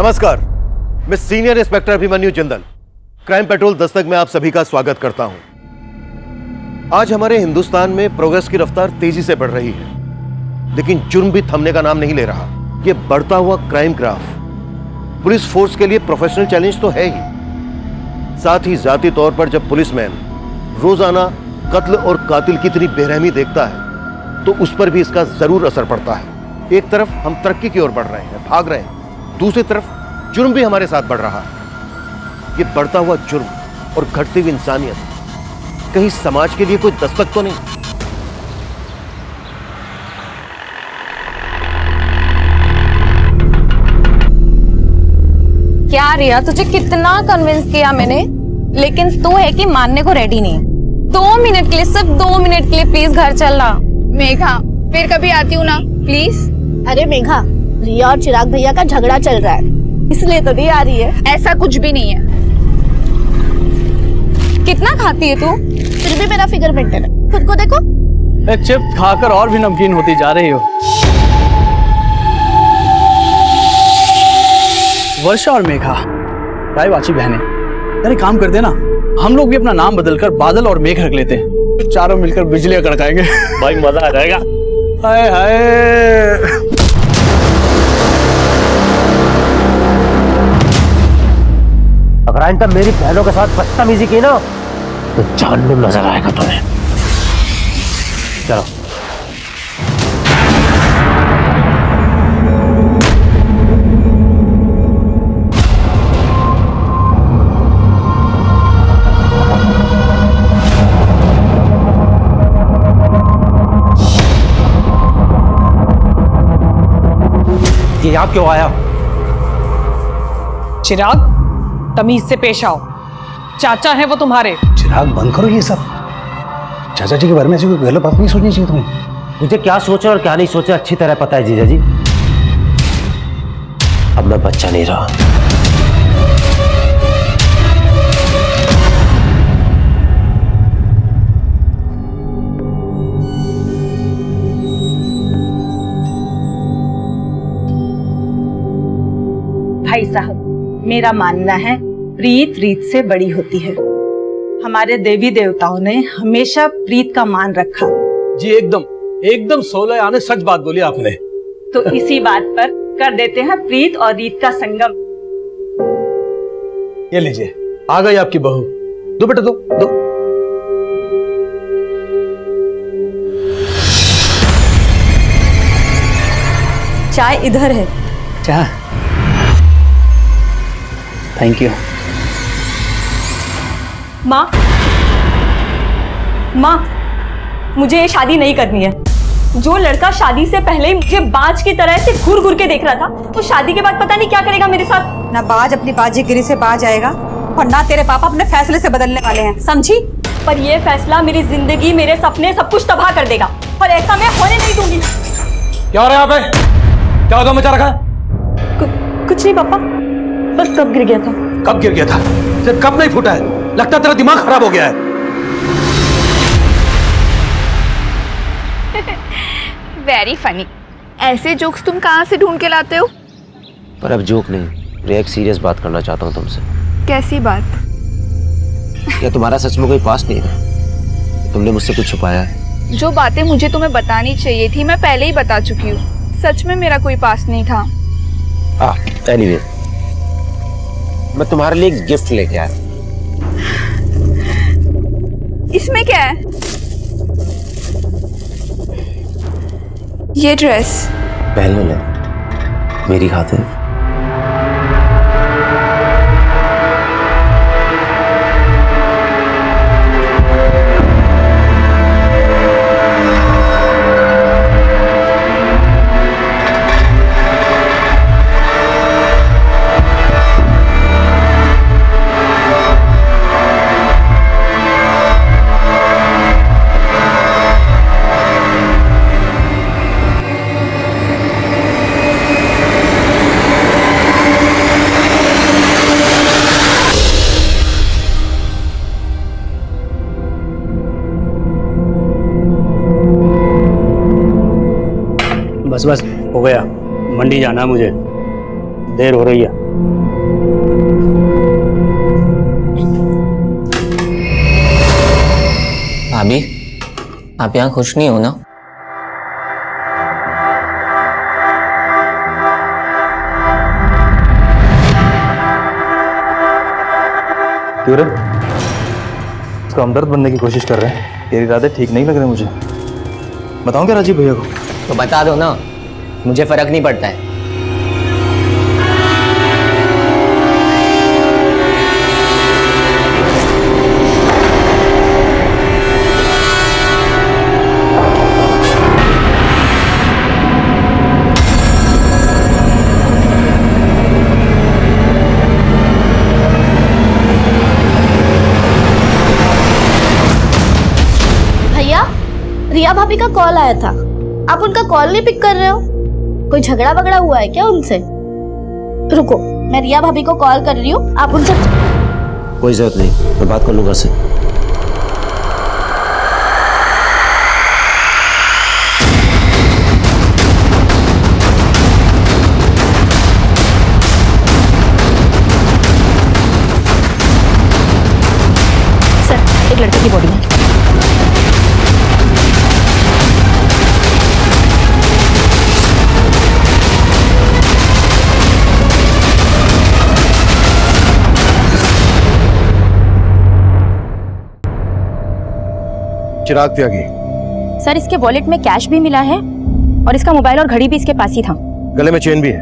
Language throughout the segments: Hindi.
नमस्कार, मैं senior inspector Abhimanyu Jindal crime petrol Dastak में आप सभी का स्वागत करता हूं। आज हमारे हिंदुस्तान में प्रोग्रेस की रफ्तार तेजी से बढ़ रही है, लेकिन जुर्म भी थमने का नाम नहीं ले रहा। यह बढ़ता हुआ क्राइम ग्राफ पुलिस फोर्स के लिए प्रोफेशनल चैलेंज तो है ही, साथ ही जाती तौर पर जब पुलिसमैन रोजाना कत्ल और कातिल की इतनी बेरहमी देखता है तो उस पर भी इसका जरूर असर पड़ता है। एक तरफ हम तरक्की की ओर बढ़ रहे हैं, भाग रहे हैं, दूसरी तरफ जुर्म भी हमारे साथ बढ़ रहा है। ये बढ़ता हुआ जुर्म और घटती हुई इंसानियत कहीं समाज के लिए कोई दस्तक तो नहीं? क्या रिया, तुझे कितना कन्विंस किया मैंने, लेकिन तू है कि मानने को रेडी नहीं। 2 मिनट के लिए, सिर्फ 2 मिनट के लिए प्लीज घर चलना। मेघा, फिर कभी आती हूँ ना, प्लीज। अरे मेघा, रिया और चिराग भैया का झगड़ा चल रहा है, इसलिए तो नहीं आ रही है। ऐसा कुछ भी नहीं है। कितना खाती है तू? फिर भी मेरा फिगर मेंटेन है, खुद को देखो। चिप्स खाकर और भी नमकीन होती जा रही हो। वर्षा और मेघा रायवाची बहनें, अरे काम करते ना, हम लोग भी अपना नाम बदलकर बादल और मेघ रख लेते हैं, चारों मिलकर बिजलियां कड़काएंगे। भाई मजा आ जाएगा। हाय हाय। अगर आइंदा मेरी बहनों के साथ बदतमीजी की ना तो जहन्नुम नजर आएगा तुम्हें। चलो। ये आप क्यों आया? चिराग, तमीज से पेश आओ। चाचा है वो तुम्हारे। चिराग, बंद करो ये सब। चाचा जी के बारे में ऐसी कोई गलत बात नहीं सोचनी चाहिए तुम्हें। मुझे क्या सोचा और क्या नहीं सोचा अच्छी तरह पता है जीजा जी। अब मैं बच्चा नहीं रहा। भाई साहब, मेरा मानना है प्रीत रीत से बड़ी होती है। हमारे देवी देवताओं ने हमेशा प्रीत का मान रखा। जी एकदम 16 आने सच बात बोली आपने। तो इसी बात पर कर देते हैं प्रीत और रीत का संगम। ये लीजिए, आ गई आपकी बहू। दो बेटा, दो। चाय इधर है। चाय? Thank you. माँ, मुझे ये शादी नहीं करनी है। जो लड़का शादी से पहले ही मुझे बाज की तरह से घूर घूर के देख रहा था, वो शादी के बाद पता नहीं क्या करेगा मेरे साथ। ना बाज अपनी बाजीगिरी से बाज आएगा और ना तेरे पापा अपने फैसले से बदलने वाले हैं, समझी? पर ये फैसला मेरी जिंदगी, मेरे सपने, सब कुछ तबाह कर देगा और ऐसा मैं होने नहीं दूंगी। क्या हो रहा है यहाँ पे? क्या होता मचा रखा? कुछ नहीं पापा, बस कब गिर गया था। कब गिर गया था? जब कब नहीं फूटा है? लगता तेरा दिमाग खराब हो गया है। Very funny. ऐसे जोक्स तुम कहाँ से ढूंढ के लाते हो? पर अब जोक नहीं, एक सीरियस बात करना चाहता हूँ तुमसे। कैसी बात? क्या तुम्हारा सच में कोई पास्ट नहीं है? तुमने मुझसे कुछ छुपाया है? जो बातें मुझे तुम्हें बतानी चाहिए थी मैं पहले ही बता चुकी हूँ। सच में मेरा कोई पास्ट नहीं था। एनीवे, मैं तुम्हारे लिए एक गिफ्ट लेके आया। इसमें क्या है? ये ड्रेस पहन ले मेरी खातिर। बस हो गया, मंडी जाना है मुझे, देर हो रही है। आप यहाँ खुश नहीं हो ना? क्यों रे? उसका हमदर्द बनने की कोशिश कर रहे हैं। तेरे इरादे ठीक नहीं लग रहे मुझे। बताऊं क्या राजीव भैया को? तो बता दो ना, मुझे फर्क नहीं पड़ता है। भैया, रिया भाभी का कॉल आया था, आप उनका कॉल नहीं पिक कर रहे हो? कोई झगड़ा वगड़ा हुआ है क्या उनसे? रुको, मैं रिया भाभी को कॉल कर रही हूँ, आप उनसे। कोई जरूरत नहीं, मैं बात कर लूंगा से। सर, एक लड़के की बॉडी में। चिराग त्यागी। सर, इसके वॉलेट में कैश भी मिला है और इसका मोबाइल और घड़ी भी इसके पास ही था। गले में चेन भी है।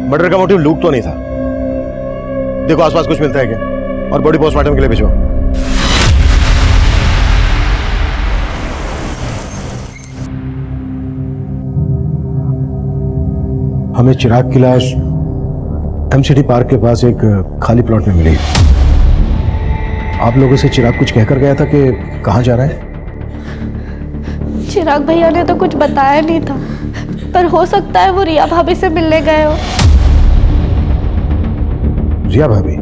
मर्डर का मोटिव लूट तो नहीं था। देखो आसपास कुछ मिलता है क्या, और बॉडी पोस्टमार्टम के लिए भिजवाओ। हमें चिराग की लाश एमसीडी पार्क के पास एक खाली प्लॉट में मिली। आप लोगों से चिराग कुछ कहकर गया था कि कहाँ जा रहा है? चिराग भैया ने तो कुछ बताया नहीं था, पर हो सकता है वो रिया भाभी से मिलने गए हो। रिया भाभी?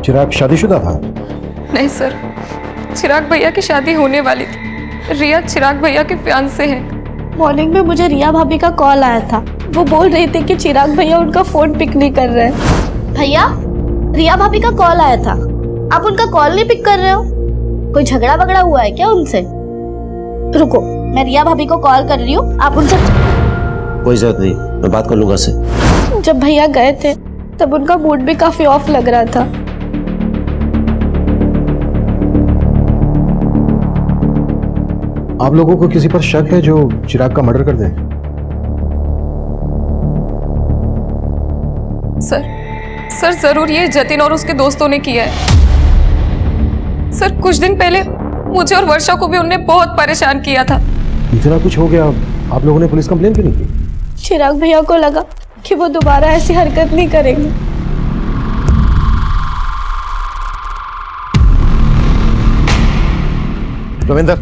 चिराग शादीशुदा था? नहीं सर, चिराग भैया की शादी होने वाली थी। रिया चिराग भैया के फियांसे हैं। मॉर्निंग में मुझे रिया भाभी का कॉल आया था, वो बोल रही थी कि चिराग भैया उनका फोन पिक नहीं कर रहे। भैया, रिया भाभी का कॉल आया था, आप उनका कॉल नहीं पिक कर रहे हो? कोई झगड़ा वगड़ा हुआ है क्या उनसे? रुको, मैं रिया भाभी को कॉल कर रही हूँ, आप उनसे। कोई जरूरत नहीं, मैं बात कर लूंगा से। जब भैया गए थे तब उनका मूड भी काफी ऑफ लग रहा था। आप लोगों को किसी पर शक है जो चिराग का मर्डर कर दे? सर जरूर ये जतिन और उसके दोस्तों ने किया है। सर, कुछ दिन पहले मुझे और वर्षा को भी उनने बहुत परेशान किया था। इतना कुछ हो गया, आप लोगों ने पुलिस कंप्लेन क्यों नहीं की? चिराग भैया को लगा कि वो दोबारा ऐसी हरकत नहीं करेंगे। रविंदर,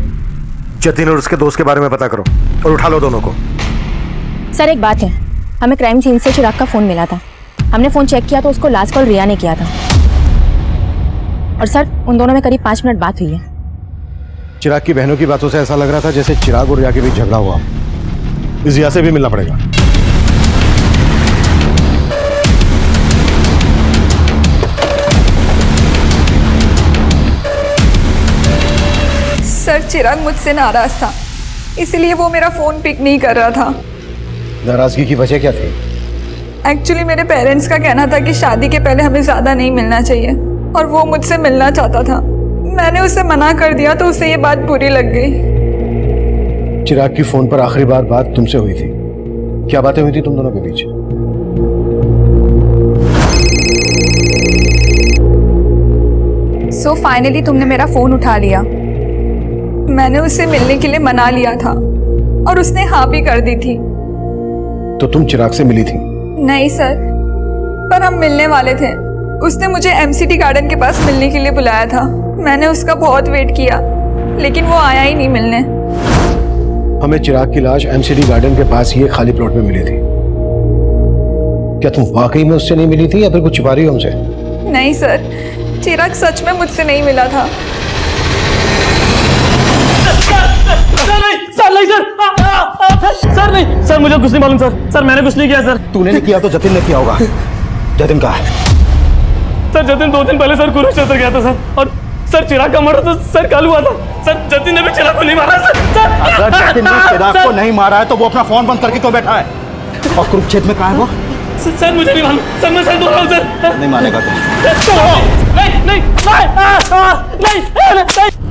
जतिन और उसके दोस्त के बारे में पता करो और उठा लो दोनों को। सर, एक बात है, हमें क्राइम सीन से चिराग का फोन मिला था। हमने फोन चेक किया तो उसको लास्ट कॉल रिया ने किया था। और सर, उन दोनों में करीब 5 मिनट बात हुई है। चिराग की बहनों की बातों से ऐसा लग रहा था जैसे चिराग और रिया के बीच झगड़ा हुआ। इस रिया से भी मिलना पड़ेगा। सर, चिराग मुझसे नाराज था, इसलिए वो मेरा फोन पिक नहीं कर रहा था। नाराजगी की वजह क्या थी? एक्चुअली मेरे पेरेंट्स का कहना था कि शादी के पहले हमें ज्यादा नहीं मिलना चाहिए, और वो मुझसे मिलना चाहता था। मैंने उसे मना कर दिया तो उसे ये बात बुरी लग गई। चिराग की फोन पर आखिरी बार बात तुमसे हुई थी, क्या बातें हुई थी तुम दोनों के बीच? सो फाइनली तुमने मेरा फोन उठा लिया। मैंने उससे मिलने के लिए मना लिया था और उसने हाँ भी कर दी थी। तो तुम चिराग से मिली थी? नहीं सर, पर हम मिलने वाले थे। उसने मुझे एमसीडी गार्डन के पास मिलने के लिए बुलाया था। मैंने उसका बहुत वेट किया, लेकिन वो आया ही नहीं मिलने। हमें चिराग की लाश एमसीडी गार्डन के पास ही एक खाली प्लॉट में मिली थी। क्या तुम वाकई में उससे नहीं मिली थी या फिर कुछ छुपा रही हो हमसे? नहीं सर, चिराग सच में मुझसे नहीं मिला था। सर नहीं, सर मुझे कुछ नहीं मालूम सर मैंने कुछ नहीं किया सर। तूने नहीं किया तो जतिन ने किया होगा। जतिन कहाँ है? सर जतिन 2 दिन पहले सर कुरुक्षेत्र गया था सर, और सर चिराग का मर्डर तो सर कल हुआ था। सर जतिन ने भी चिराग को नहीं मारा सर। अगर जतिन ने चिराग को नहीं मारा है तो वो अपना फोन बंद करके क्यों बैठा है? और कुरुक्षेत्र में कहाँ है वो? सर मुझे नहीं मालूम सर, मैं सर बोल रहा हूँ सर। नहीं मानेगा तो नहीं नहीं नहीं नहीं।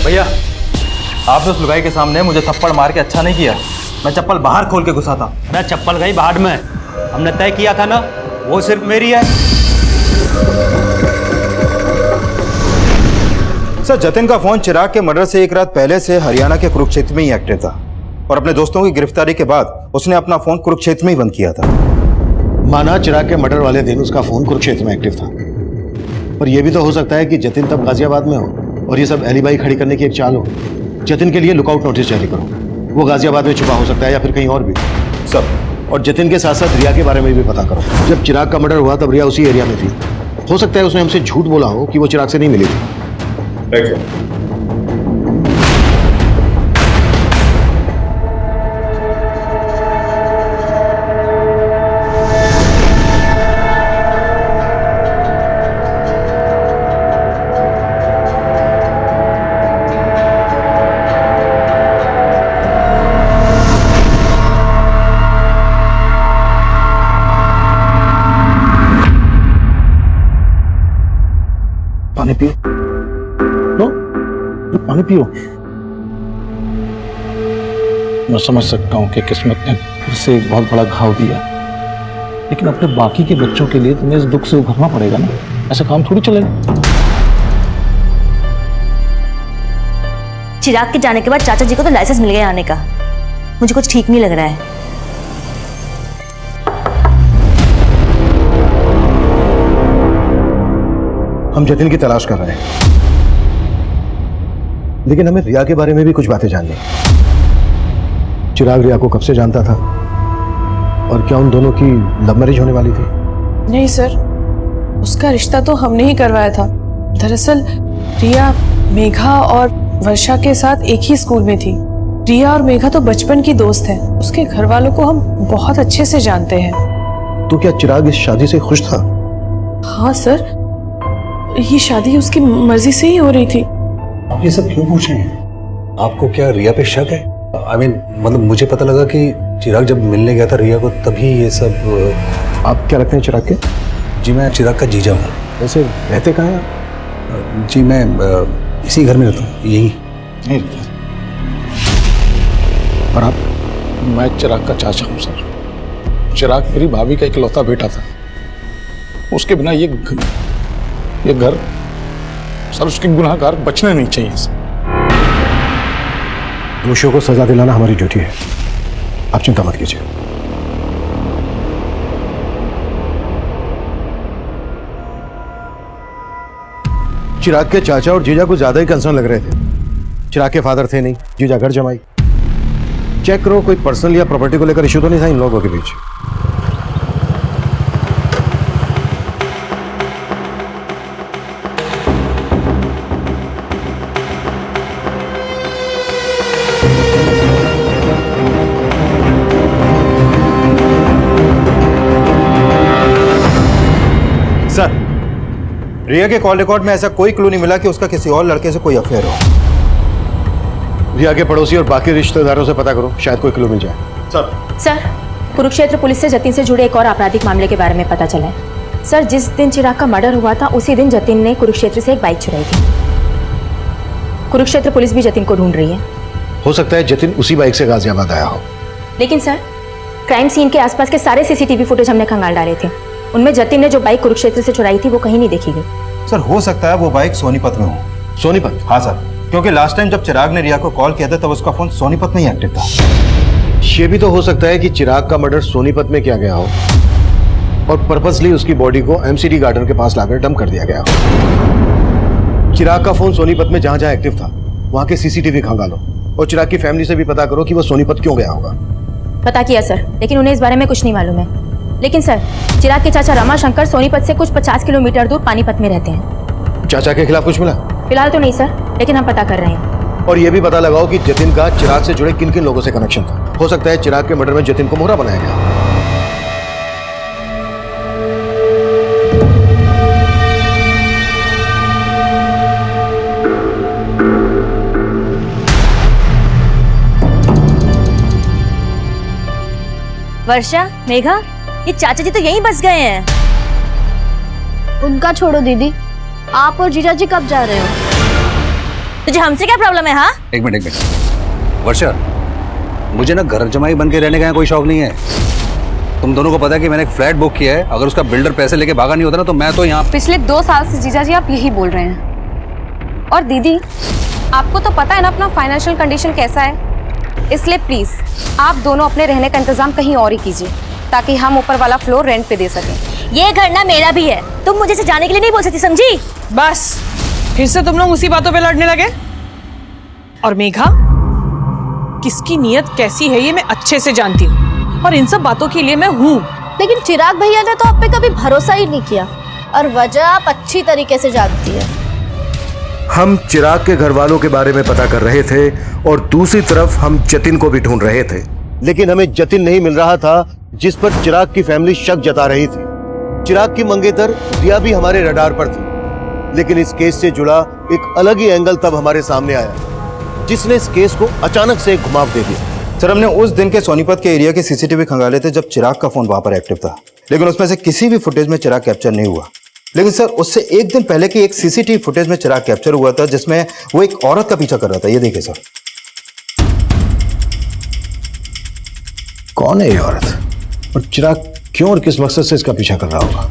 भैया आपने उस लुगाई के सामने मुझे थप्पड़ मार के अच्छा नहीं किया। मैं चप्पल बाहर खोल के घुसा था। मैं चप्पल गई बाहर में, हमने तय किया था ना वो सिर्फ मेरी है। सर जतिन का फोन चिराग के मर्डर से एक रात पहले से हरियाणा के कुरुक्षेत्र में ही एक्टिव था और अपने दोस्तों की गिरफ्तारी के बाद उसने अपना फोन कुरुक्षेत्र में ही बंद किया था। माना चिराग के मर्डर वाले दिन उसका फोन कुरुक्षेत्र में एक्टिव था, पर यह भी तो हो सकता है कि जतिन तब गाजियाबाद में हो और ये सब एलिबाई खड़ी करने की एक चाल हो। जतिन के लिए लुकआउट नोटिस जारी करो, वो गाजियाबाद में छुपा हो सकता है या फिर कहीं और भी सब। और जतिन के साथ साथ रिया के बारे में भी पता करो। जब चिराग का मर्डर हुआ तब रिया उसी एरिया में थी। हो सकता है उसने हमसे झूठ बोला हो कि वो चिराग से नहीं मिली थी। पानी पियो, लो पानी पियो। मैं समझ सकता हूँ कि किस्मत ने फिर से एक बहुत बड़ा घाव दिया, लेकिन अपने बाकी के बच्चों के लिए तुम्हें इस दुख से उभरना पड़ेगा ना। ऐसा काम थोड़ी चलेगा। चिराग के जाने के बाद चाचा जी को तो लाइसेंस मिल गया आने का। मुझे कुछ ठीक नहीं लग रहा है। हम जतिन की तलाश कर रहे हैं, लेकिन हमें रिया के बारे में भी कुछ बातें जाननी है। चिराग रिया को कब से जानता था और क्या उन दोनों की लव मैरिज होने वाली थी? नहीं सर, उसका रिश्ता तो हमने ही करवाया था। दरअसल रिया मेघा और वर्षा के साथ एक ही स्कूल में थी। रिया और मेघा तो बचपन की दोस्त हैं। उसके घर वालों को हम बहुत अच्छे से जानते हैं। तो क्या चिराग इस शादी से खुश था? हाँ सर, ये शादी उसकी मर्जी से ही हो रही थी। आप ये सब क्यों पूछ रहे हैं? आपको क्या रिया पे शक है? मतलब मुझे पता लगा कि चिराग जब मिलने गया था रिया को तभी ये सब। आप क्या रखते हैं चिराग के? जी मैं चिराग का जीजा हूँ। वैसे रहते कहाँ हैं? जी मैं इसी घर में रहता हूँ, यही। नहीं रहते। और आप? मैं चिराग का चाचा हूँ सर। चिराग मेरी भाभी का इकलौता बेटा था। उसके बिना ये घर सर, उसके गुनाहगार बचने नहीं चाहिए सर। दोषियों को सजा दिलाना हमारी ड्यूटी है, आप चिंता मत कीजिए। चिराग के चाचा और जीजा को ज्यादा ही कंसर्न लग रहे थे। चिराग के फादर थे नहीं, जीजा घर जमाई। चेक करो कोई पर्सनल या प्रॉपर्टी को लेकर इश्यू तो नहीं था इन लोगों के बीच। सर रिया के कॉल रिकॉर्ड में ऐसा कोई क्लू नहीं मिला कि उसका किसी और लड़के से कोई अफेयर हो। रिया के पड़ोसी और बाकी रिश्तेदारों से पता करो, शायद कोई क्लू मिल जाए। सर, कुरुक्षेत्र पुलिस से जतिन से जुड़े एक और आपराधिक मामले के बारे में पता चला है। सर, जिस दिन चिराग का मर्डर हुआ था उसी दिन जतिन ने कुरुक्षेत्र से एक बाइक चुराई थी। कुरुक्षेत्र पुलिस भी जतिन को ढूंढ रही है। हो सकता है जतिन उसी बाइक से गाजियाबाद आया हो। लेकिन सर, क्राइम सीन के आसपास के सारे सीसीटीवी फुटेज हमने खंगाल डाले थे। उनमें जतिन ने जो बाइक कुरुक्षेत्र से चुराई थी वो कहीं नहीं देखी गई। सर हो सकता है वो बाइक सोनीपत में हो। सोनीपत? हाँ सर, क्योंकि लास्ट टाइम जब चिराग ने रिया को कॉल किया था तब उसका फोन सोनीपत में ही एक्टिव था। ये भी तो हो सकता है कि चिराग का मर्डर सोनीपत में किया गया हो और पर्पसली उसकी बॉडी को एमसीडी गार्डन के पास लाकर डंप कर दिया गया हो। चिराग का फोन सोनीपत में जहां जहां एक्टिव था वहां के सीसीटीवी खंगालो और चिराग की फैमिली से भी पता करो कि वो सोनीपत क्यों गया होगा। पता किया सर, लेकिन उन्हें इस बारे में कुछ नहीं मालूम है। लेकिन सर, चिराग के चाचा रमाशंकर सोनीपत से कुछ 50 किलोमीटर दूर पानीपत में रहते हैं। चाचा के खिलाफ कुछ मिला? फिलहाल तो नहीं सर, लेकिन हम पता कर रहे हैं। और ये भी पता लगाओ कि जतिन का चिराग से जुड़े किन किन लोगों से कनेक्शन था। हो सकता है चिराग के मर्डर में जतिन को मोहरा बनाया गया। वर्षा, मेघा, ये चाचा जी तो यहीं बस गए हैं। उनका छोड़ो दीदी, आप और जीजा जी कब जा रहे हो? तुझे हमसे क्या प्रॉब्लम है? हाँ, एक मिनट वर्षा, मुझे ना घर जमाई बन के रहने का कोई शौक नहीं है। तुम दोनों को पता है कि मैंने एक फ्लैट बुक किया है। अगर उसका बिल्डर पैसे लेके भागा नहीं होता ना तो मैं तो यहाँ पिछले 2 साल से जीजा जी आप यही बोल रहे हैं। और दीदी, आपको तो पता है ना अपना फाइनेंशियल कंडीशन कैसा है, इसलिए प्लीज आप दोनों अपने रहने का इंतजाम कहीं और ही कीजिए ताकि हम ऊपर वाला फ्लोर रेंट पे दे सकें। ये घर ना मेरा भी है, तुम मुझे से जाने के लिए नहीं बोल सकती, समझी? बस फिर से तुम लोग उसी बातों पे लड़ने लगे। और मेघा, किसकी नीयत कैसी है ये मैं अच्छे से जानती हूँ और इन सब बातों के लिए मैं हूँ। लेकिन चिराग भैया ने तो आप पे कभी भरोसा ही नहीं किया और वजह आप अच्छी तरीके से जानती है। हम चिराग के घर वालों के बारे में पता कर रहे थे और दूसरी तरफ हम जतिन को भी ढूंढ रहे थे, लेकिन हमें जतिन नहीं मिल रहा था जिस पर चिराग की फैमिली शक जता रही थी। चिराग की मंगेतर रिया भी हमारे रडार पर थी, लेकिन इस केस से जुड़ा एक अलग ही एंगल तब हमारे सामने आया जिसने इस केस को अचानक से घुमाव दे दिया। सर, हमने उस दिन के सोनीपत के एरिया के सीसीटीवी खंगाले थे जब चिराग का फोन वहां पर एक्टिव था, लेकिन उसमें से किसी भी फुटेज में चिराग कैप्चर नहीं हुआ। लेकिन सर, उससे एक दिन पहले की एक सीसीटीवी फुटेज में चिराग कैप्चर हुआ था जिसमें वो एक औरत का पीछा कर रहा था। ये देखिए सर। कौन है ये औरत और चिराग क्यों और किस मकसद से इसका पीछा कर रहा होगा?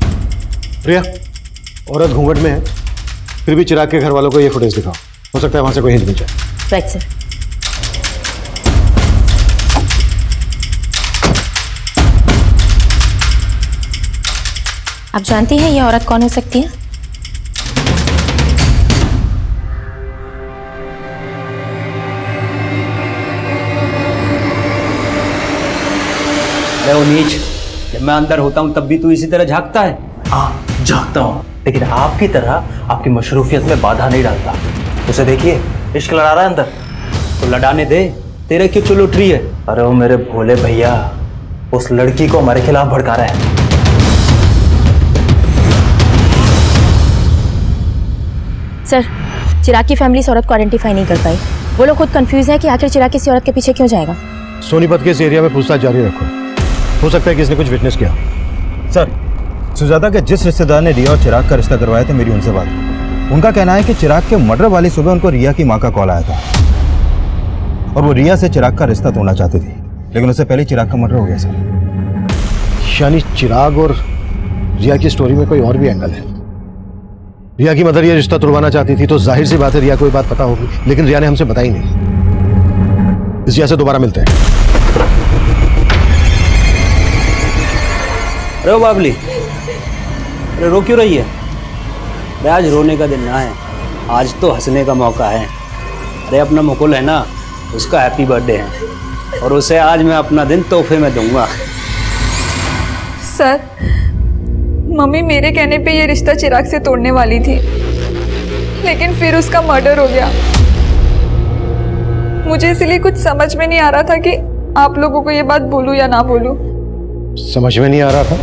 प्रिया, औरत घूंघट में है, फिर भी चिराग के घर वालों को ये फुटेज दिखाओ। हो सकता है वहां से कोई हिंट मिल जाए। Right sir. आप जानती हैं ये औरत कौन हो सकती है? नीच, जब मैं अंदर होता हूँ तब भी तू इसी तरह झांकता है? हाँ, झांकता हूँ, लेकिन आपकी तरह आपकी मशरूफियत में बाधा नहीं डालता। उसे देखिए, इश्क लड़ा रहा है अंदर। तो लड़ाने दे, तेरे क्यों चुल उठ रही है? अरे वो मेरे भोले भैया उस लड़की को हमारे खिलाफ भड़का रहा है। सर, चिराग की फैमिली इस औरत को आइडेंटिफाई नहीं कर पाई। वो लोग खुद कंफ्यूज है कि आखिर चिराग किसी औरत के पीछे क्यों जाएगा। सोनीपत के इस एरिया में पूछताछ जारी रखो, हो सकता है कि इसने कुछ विटनेस किया। सर, सुजाता के जिस रिश्तेदार ने रिया और चिराग का रिश्ता करवाया था, मेरी उनसे बात हुई। उनका कहना है कि चिराग के मर्डर वाली सुबह उनको रिया की माँ का कॉल आया था और वो रिया से चिराग का रिश्ता तोड़ना चाहती थी, लेकिन उससे पहले चिराग का मर्डर हो गया सर। यानी चिराग और रिया की स्टोरी में कोई और भी एंगल है। रिया की मदर ये रिश्ता तोड़वाना चाहती थी तो जाहिर सी बात है रिया को ये बात पता होगी, लेकिन रिया ने हमसे बताई नहीं। इस वजह से दोबारा मिलते हैं। अरे बाबली, अरे रो क्यों रही है? अरे आज रोने का दिन ना है, आज तो हंसने का मौका है। अरे अपना मुकुल है ना, उसका हैप्पी बर्थडे है और उसे आज मैं अपना दिन तोहफे में दूंगा। सर, मम्मी मेरे कहने पे ये रिश्ता चिराग से तोड़ने वाली थी, लेकिन फिर उसका मर्डर हो गया। मुझे इसलिए कुछ समझ में नहीं आ रहा था कि आप लोगों को ये बात बोलूं या ना बोलूं। समझ में नहीं आ रहा था?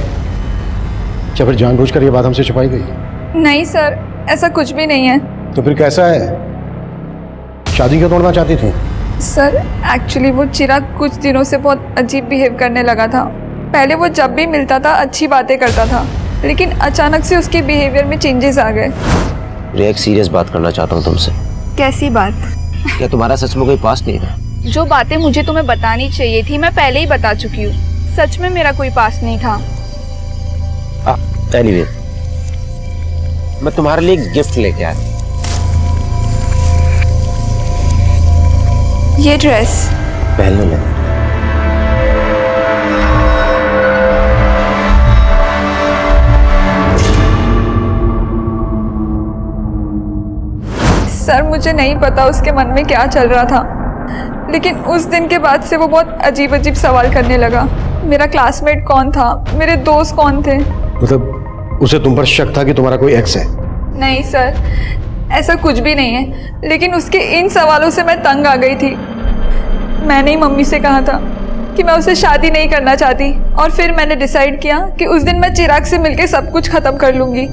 क्या फिर जानबूझकर ये बात हमसे छुपाई गई? नहीं सर, ऐसा कुछ भी नहीं है। तो फिर कैसा है? शादी क्यों तोड़ना चाहती थी? सर, एक्चुअली वो चिराग कुछ दिनों से बहुत अजीब बिहेव करने लगा था। पहले वो जब भी मिलता था अच्छी बातें करता था, लेकिन अचानक से उसके बिहेवियर में चेंजेस आ गए। रिया, एक सीरियस बात करना चाहता हूँ तुमसे। कैसी बात? क्या तुम्हारा सच में कोई पास्ट नहीं था? जो बातें मुझे तुम्हें बतानी चाहिए थी मैं पहले ही बता चुकी हूँ। सच में मेरा कोई पास नहीं था। एनीवे, मैं तुम्हारे लिए एक गिफ्ट लेके आया। ये ड्रेस पहन लो। सर मुझे नहीं पता उसके मन में क्या चल रहा था, लेकिन उस दिन के बाद से वो बहुत अजीब अजीब सवाल करने लगा। मेरा क्लासमेट कौन था, मेरे दोस्त कौन थे। मतलब उसे तुम पर शक था कि तुम्हारा कोई एक्स है? नहीं सर, ऐसा कुछ भी नहीं है, लेकिन उसके इन सवालों से मैं तंग आ गई थी। मैंने ही मम्मी से कहा था कि मैं उससे शादी नहीं करना चाहती, और फिर मैंने डिसाइड किया कि उस दिन मैं चिराग से मिलकर सब कुछ खत्म कर लूंगी।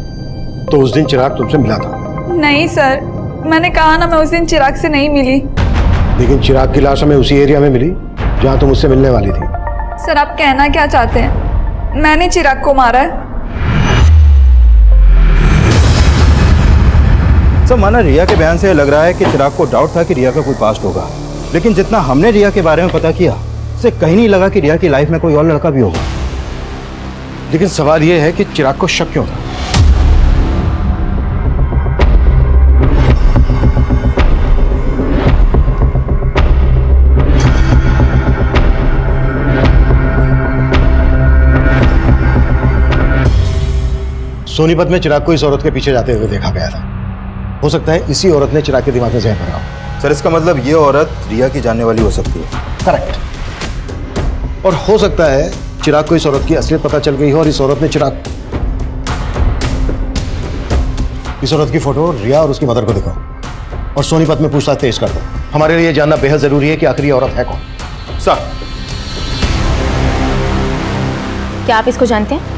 तो उस दिन चिराग तुमसे मिला था? नहीं सर, मैंने कहा ना, मैं उस दिन चिराग से नहीं मिली। लेकिन चिराग की लाश हमें उसी एरिया में मिली जहां तुम उससे मिलने वाली थी। सर आप कहना क्या चाहते हैं? मैंने चिराग को मारा है। सर माना रिया के बयान से लग रहा है कि चिराग को डाउट था कि रिया का कोई पास्ट होगा, लेकिन जितना हमने रिया के बारे में पता किया उससे कहीं नहीं लगा कि रिया की लाइफ में कोई और लड़का भी होगा। लेकिन सवाल यह है कि चिराग को शक क्यों था? सोनीपत में चिराग को इस औरत के पीछे जाते हुए देखा गया था। हो सकता है इसी औरत ने चिराग के दिमाग में जहर भरा हो। सर इसका मतलब ये औरत रिया की जानने वाली हो सकती है। करेक्ट। और हो सकता है चिराग को इस औरत की असलियत पता चल गई हो और इस औरत ने चिराग इस औरत की फोटो रिया और उसकी मदर को दिखाओ और सोनीपत में पूछताछ तेज कर दो। हमारे लिए जानना बेहद जरूरी है कि आखिर ये औरत है कौन। सर क्या आप इसको जानते हैं?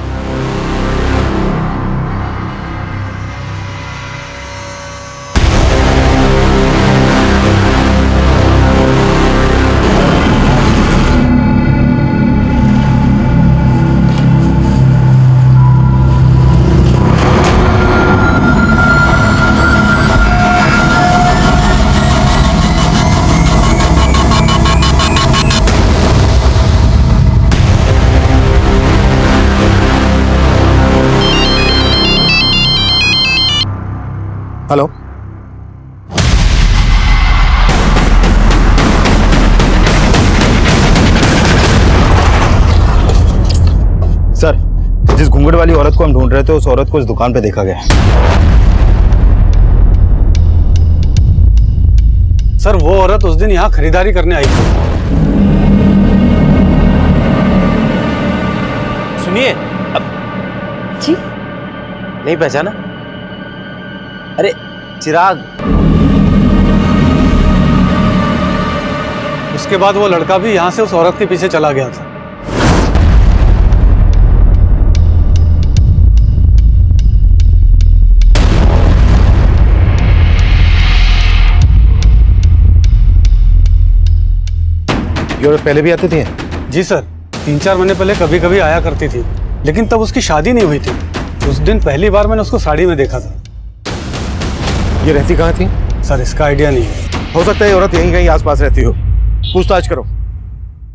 हेलो, सर जिस घूंघट वाली औरत को हम ढूंढ रहे थे उस औरत को इस दुकान पे देखा गया। सर वो औरत उस दिन यहाँ खरीदारी करने आई थी। सुनिए, अब जी नहीं पहचाना? अरे चिराग। उसके बाद वो लड़का भी यहाँ से उस औरत के पीछे चला गया था। ये औरत पहले भी आती थी? जी सर, 3-4 महीने पहले कभी कभी आया करती थी, लेकिन तब उसकी शादी नहीं हुई थी। उस दिन पहली बार मैंने उसको साड़ी में देखा था। ये रहती कहाँ थी? सर इसका आइडिया नहीं है। हो सकता है ये औरत यहीं कहीं आसपास रहती हो। पूछताछ करो,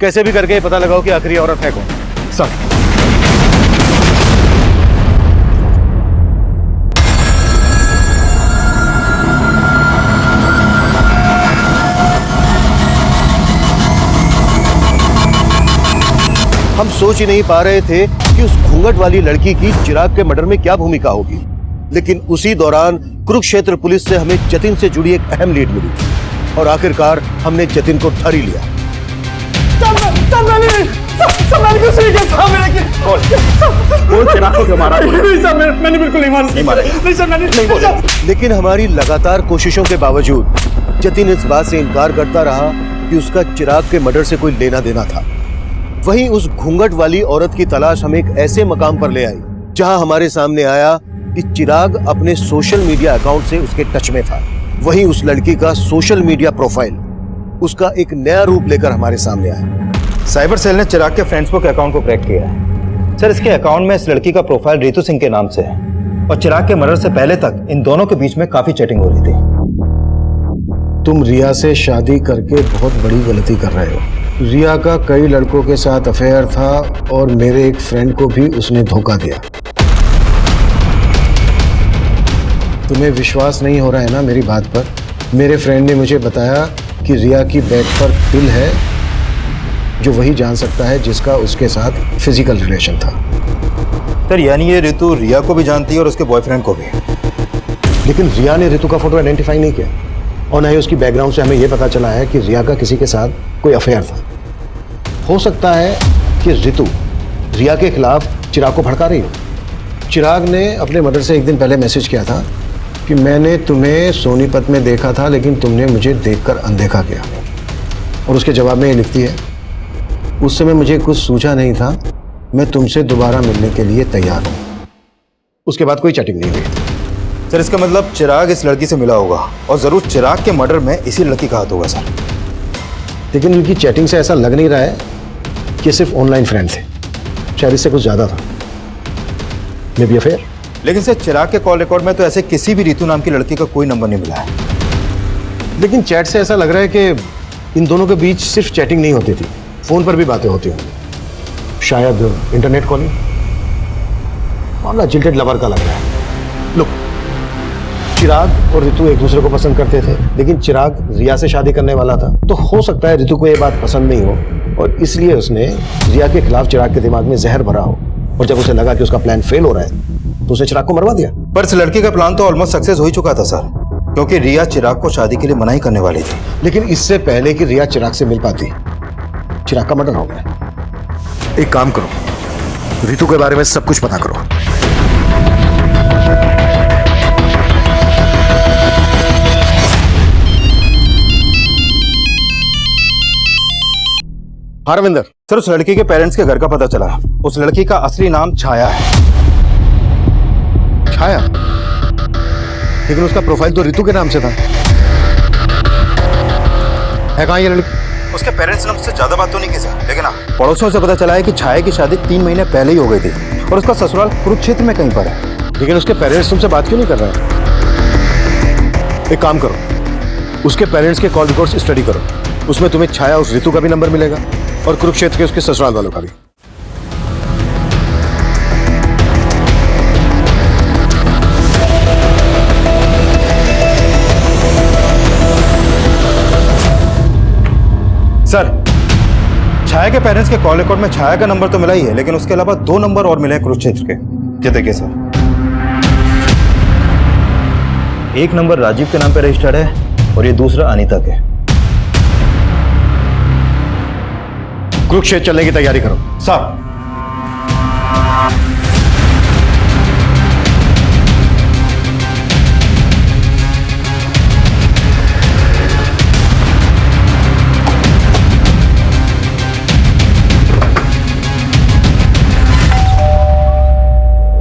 कैसे भी करके पता लगाओ कि आखिर ये औरत है कौन। सर हम सोच ही नहीं पा रहे थे कि उस घूंघट वाली लड़की की चिराग के मर्डर में क्या भूमिका होगी, लेकिन उसी दौरान कुरुक्षेत्र पुलिस से हमें जतिन से जुड़ी एक अहम लीड मिली और आखिरकार हमने जतिन को धर ही लिया। मैंने बिल्कुल नहीं मारा। लेकिन हमारी लगातार कोशिशों के बावजूद जतिन इस बात से इनकार करता रहा कि उसका चिराग के मर्डर से कोई लेना देना था। वहीं उस घूंघट वाली औरत की तलाश हमें एक ऐसे मकाम पर ले आई जहां हमारे सामने आया कि चिराग अपने सोशल मीडिया अकाउंट से उसके टच में था। वहीं उस लड़की का सोशल मीडिया प्रोफाइल उसका एक नया रूप लेकर हमारे सामने आया। साइबर सेल ने चिराग के फेसबुक अकाउंट को क्रैक किया है। सर इसके अकाउंट में इस लड़की का प्रोफाइल रितु सिंह के नाम से है और चिराग के मर्डर से पहले तक इन दोनों के बीच में काफी चैटिंग हो रही थी। तुम रिया से शादी करके बहुत बड़ी गलती कर रहे हो। रिया का कई लड़कों के साथ अफेयर था और मेरे एक फ्रेंड को भी उसने धोखा दिया। तुम्हें विश्वास नहीं हो रहा है ना मेरी बात पर? मेरे फ्रेंड ने मुझे बताया कि रिया की बेड पर पिल है जो वही जान सकता है जिसका उसके साथ फिजिकल रिलेशन था। सर यानी ये ऋतु रिया को भी जानती है और उसके बॉयफ्रेंड को भी। लेकिन रिया ने ऋतु का फोटो आइडेंटिफाई नहीं किया और ना ही उसकी बैकग्राउंड से हमें यह पता चला है कि रिया का किसी के साथ कोई अफेयर था। हो सकता है कि ऋतु रिया के खिलाफ चिराग को भड़का रही हो। चिराग ने अपने मदर से एक दिन पहले मैसेज किया था कि मैंने तुम्हें सोनीपत में देखा था लेकिन तुमने मुझे देखकर अनदेखा किया। और उसके जवाब में ये लिखती है, उस समय मुझे कुछ सूझा नहीं था, मैं तुमसे दोबारा मिलने के लिए तैयार हूँ। उसके बाद कोई चैटिंग नहीं हुई। सर इसका मतलब चिराग इस लड़की से मिला होगा और जरूर चिराग के मर्डर में इसी लड़की का हाथ होगा सर। लेकिन उनकी चैटिंग से ऐसा लग नहीं रहा है कि सिर्फ ऑनलाइन फ्रेंड थे, शायद इससे कुछ ज्यादा था। May be affair. लेकिन सर चिराग के कॉल रिकॉर्ड में तो ऐसे किसी भी ऋतु नाम की लड़की का कोई नंबर नहीं मिला है। लेकिन चैट से ऐसा लग रहा है कि इन दोनों के बीच सिर्फ चैटिंग नहीं होती थी, फोन पर भी बातें होती होंगी, शायद इंटरनेट कॉलिंग। मामला जिल्टेड लवर का लग रहा है। लुक, चिराग और ऋतु एक दूसरे को पसंद करते थे, लेकिन चिराग रिया से शादी करने वाला था, तो हो सकता है ऋतु को ये बात पसंद नहीं हो और इसलिए उसने रिया के खिलाफ चिराग के दिमाग में जहर भरा हो और जब उसे लगा कि उसका प्लान फेल हो रहा है तो उसने चिराग को मरवा दिया। पर इस लड़की का प्लान तो ऑलमोस्ट सक्सेस हो ही चुका था सर, क्योंकि रिया चिराग को शादी के लिए मना ही करने वाली थी। लेकिन इससे पहले कि रिया चिराग से मिल पाती, चिराग का मर्डर हो गया। एक काम करो, ऋतु के बारे में सब कुछ पता करो। हाँ रविंदर। सर उस लड़की के पेरेंट्स के घर का पता चला। उस लड़की का असली नाम छाया है। छाया? लेकिन उसका प्रोफाइल तो ऋतु के नाम से था। है कहाँ ये लड़की? उसके पेरेंट्स ने मुझसे ज्यादा बात तो नहीं की सर, लेकिन हाँ पड़ोसियों से पता चला है कि छाया की शादी 3 महीने पहले ही हो गई थी और उसका ससुराल कुरुक्षेत्र में कहीं पर है। लेकिन उसके पेरेंट्स तुमसे बात क्यों नहीं कर रहे हैं? एक काम करो, उसके पेरेंट्स के कॉल रिकॉर्ड्स स्टडी करो, उसमें तुम्हें छाया उस ऋतु का भी नंबर मिलेगा और कुरुक्षेत्र के उसके ससुराल वालों का भी। सर छाया के पेरेंट्स के कॉल रिकॉर्ड में छाया का नंबर तो मिला ही है, लेकिन उसके अलावा 2 नंबर और मिले हैं कुरुक्षेत्र के। ये देखिए सर, एक नंबर राजीव के नाम पे रजिस्टर्ड है और ये दूसरा अनीता के। कुरुक्षेत्र चलने की तैयारी करो। सर